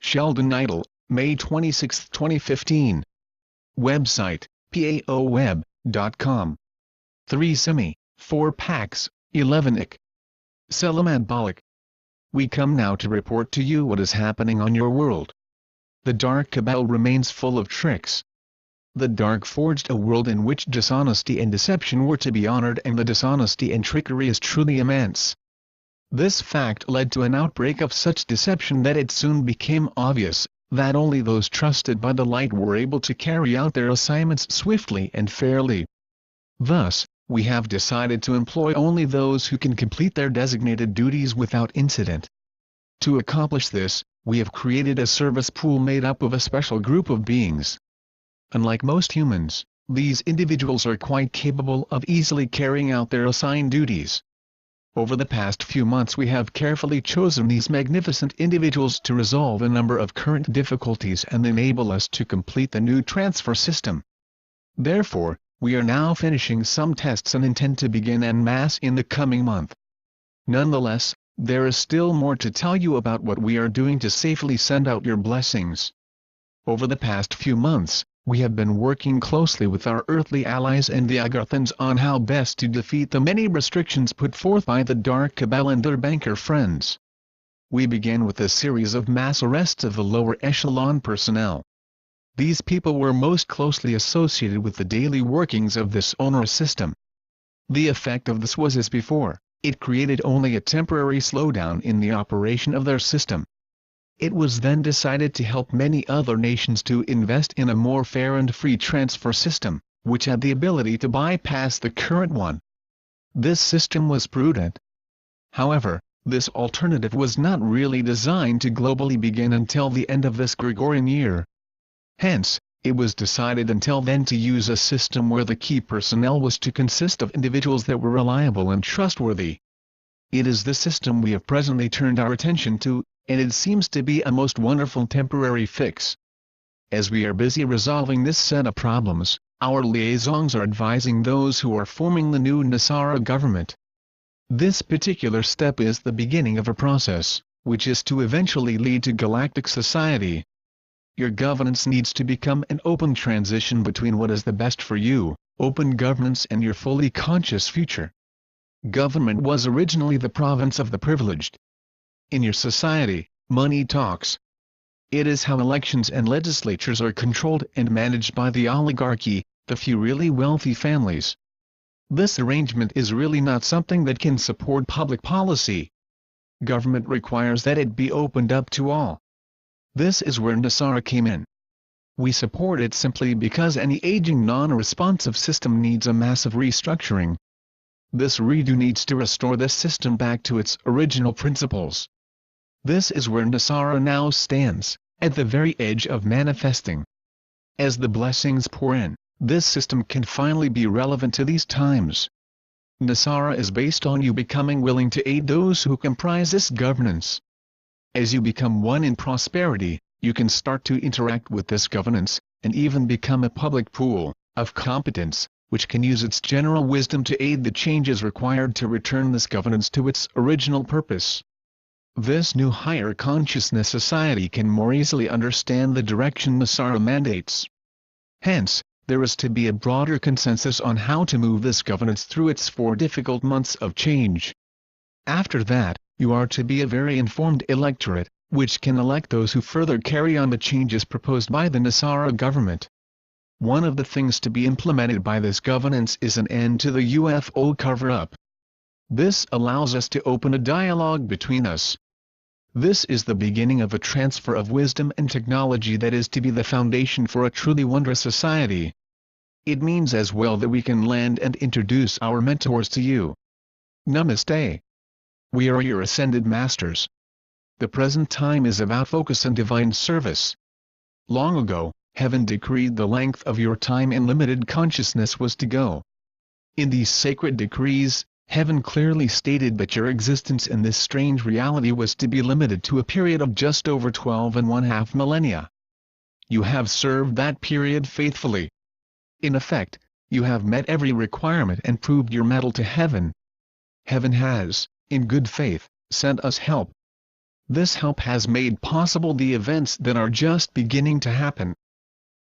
Sheldan Nidle, May 26, 2015. Website, paoweb.com. 3 semi, 4 pax, 11 ik. Selamambolic. We come now to report to you what is happening on your world. The Dark Cabal remains full of tricks. The Dark forged a world in which dishonesty and deception were to be honored, and the dishonesty and trickery is truly immense. This fact led to an outbreak of such deception that it soon became obvious that only those trusted by the light were able to carry out their assignments swiftly and fairly. Thus, we have decided to employ only those who can complete their designated duties without incident. To accomplish this, we have created a service pool made up of a special group of beings. Unlike most humans, these individuals are quite capable of easily carrying out their assigned duties. Over the past few months we have carefully chosen these magnificent individuals to resolve a number of current difficulties and enable us to complete the new transfer system. Therefore, we are now finishing some tests and intend to begin en masse in the coming month. Nonetheless, there is still more to tell you about what we are doing to safely send out your blessings. Over the past few months, we have been working closely with our earthly allies and the Agarthans on how best to defeat the many restrictions put forth by the Dark Cabal and their banker friends. We began with a series of mass arrests of the lower echelon personnel. These people were most closely associated with the daily workings of this onerous system. The effect of this was as before, it created only a temporary slowdown in the operation of their system. It was then decided to help many other nations to invest in a more fair and free transfer system, which had the ability to bypass the current one. This system was prudent. However, this alternative was not really designed to globally begin until the end of this Gregorian year. Hence, it was decided until then to use a system where the key personnel was to consist of individuals that were reliable and trustworthy. It is this system we have presently turned our attention to, and it seems to be a most wonderful temporary fix. As we are busy resolving this set of problems, our liaisons are advising those who are forming the new Nasara government. This particular step is the beginning of a process, which is to eventually lead to Galactic society. Your governance needs to become an open transition between what is the best for you, open governance, and your fully conscious future. Government was originally the province of the privileged. In your society, money talks. It is how elections and legislatures are controlled and managed by the oligarchy, the few really wealthy families. This arrangement is really not something that can support public policy. Government requires that it be opened up to all. This is where Nasara came in. We support it simply because any aging non-responsive system needs a massive restructuring. This redo needs to restore this system back to its original principles. This is where Nasara now stands, at the very edge of manifesting. As the blessings pour in, this system can finally be relevant to these times. Nasara is based on you becoming willing to aid those who comprise this governance. As you become one in prosperity, you can start to interact with this governance, and even become a public pool of competence, which can use its general wisdom to aid the changes required to return this governance to its original purpose. This new higher consciousness society can more easily understand the direction Nasara mandates. Hence, there is to be a broader consensus on how to move this governance through its 4 difficult months of change. After that, you are to be a very informed electorate, which can elect those who further carry on the changes proposed by the Nasara government. One of the things to be implemented by this governance is an end to the UFO cover-up. This allows us to open a dialogue between us. This is the beginning of a transfer of wisdom and technology that is to be the foundation for a truly wondrous society. It means as well that we can land and introduce our mentors to you. Namaste. We are your ascended masters. The present time is about focus and divine service. Long ago, heaven decreed the length of your time in limited consciousness was to go. In these sacred decrees, heaven clearly stated that your existence in this strange reality was to be limited to a period of just over 12½ millennia. You have served that period faithfully. In effect, you have met every requirement and proved your mettle to heaven. Heaven has, in good faith, sent us help. This help has made possible the events that are just beginning to happen.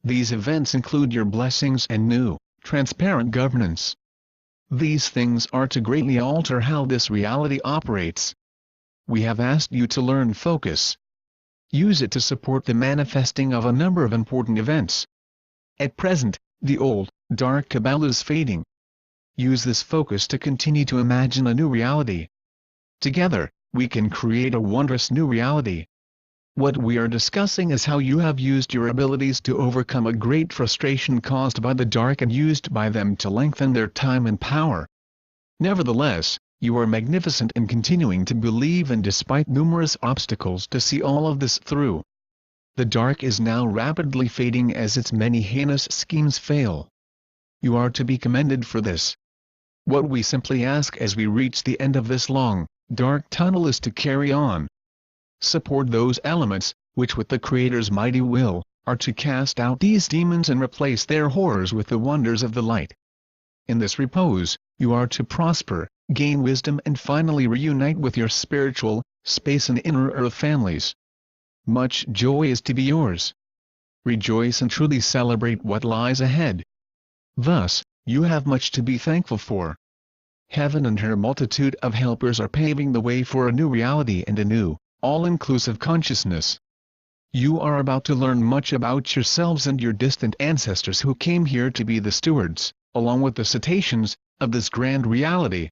These events include your blessings and new, transparent governance. These things are to greatly alter how this reality operates. We have asked you to learn focus. Use it to support the manifesting of a number of important events. At present, the old, dark Kabbalah is fading. Use this focus to continue to imagine a new reality. Together, we can create a wondrous new reality. What we are discussing is how you have used your abilities to overcome a great frustration caused by the dark and used by them to lengthen their time and power. Nevertheless, you are magnificent in continuing to believe and despite numerous obstacles to see all of this through. The dark is now rapidly fading as its many heinous schemes fail. You are to be commended for this. What we simply ask as we reach the end of this long, dark tunnel is to carry on. Support those elements, which with the Creator's mighty will, are to cast out these demons and replace their horrors with the wonders of the light. In this repose, you are to prosper, gain wisdom and finally reunite with your spiritual, space and inner earth families. Much joy is to be yours. Rejoice and truly celebrate what lies ahead. Thus, you have much to be thankful for. Heaven and her multitude of helpers are paving the way for a new reality and a new, all-inclusive consciousness. You are about to learn much about yourselves and your distant ancestors who came here to be the stewards, along with the cetaceans, of this grand reality.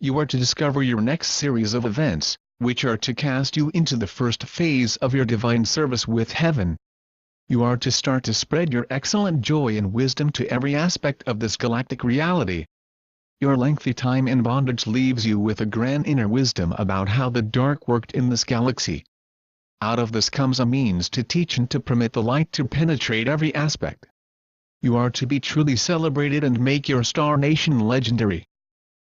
You are to discover your next series of events, which are to cast you into the first phase of your divine service with heaven. You are to start to spread your excellent joy and wisdom to every aspect of this galactic reality. Your lengthy time in bondage leaves you with a grand inner wisdom about how the dark worked in this galaxy. Out of this comes a means to teach and to permit the light to penetrate every aspect. You are to be truly celebrated and make your star nation legendary.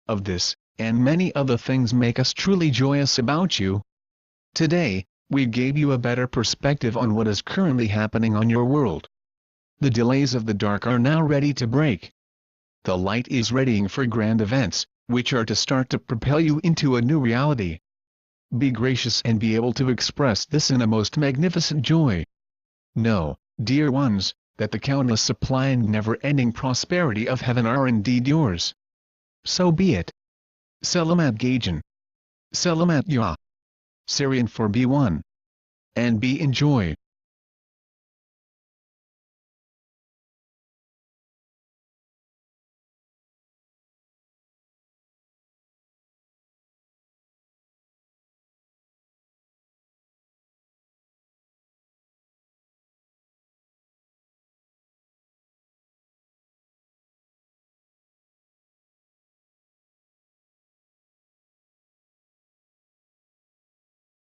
Of this, and many other things make us truly joyous about you. Today, we gave you a better perspective on what is currently happening on your world. The delays of the dark are now ready to break. The light is readying for grand events, which are to start to propel you into a new reality. Be gracious and be able to express this in a most magnificent joy. Know, dear ones, that the countless supply and never-ending prosperity of heaven are indeed yours. So be it. Selamat Gajan. Selamat Ya. Syrian for B1. And be enjoy.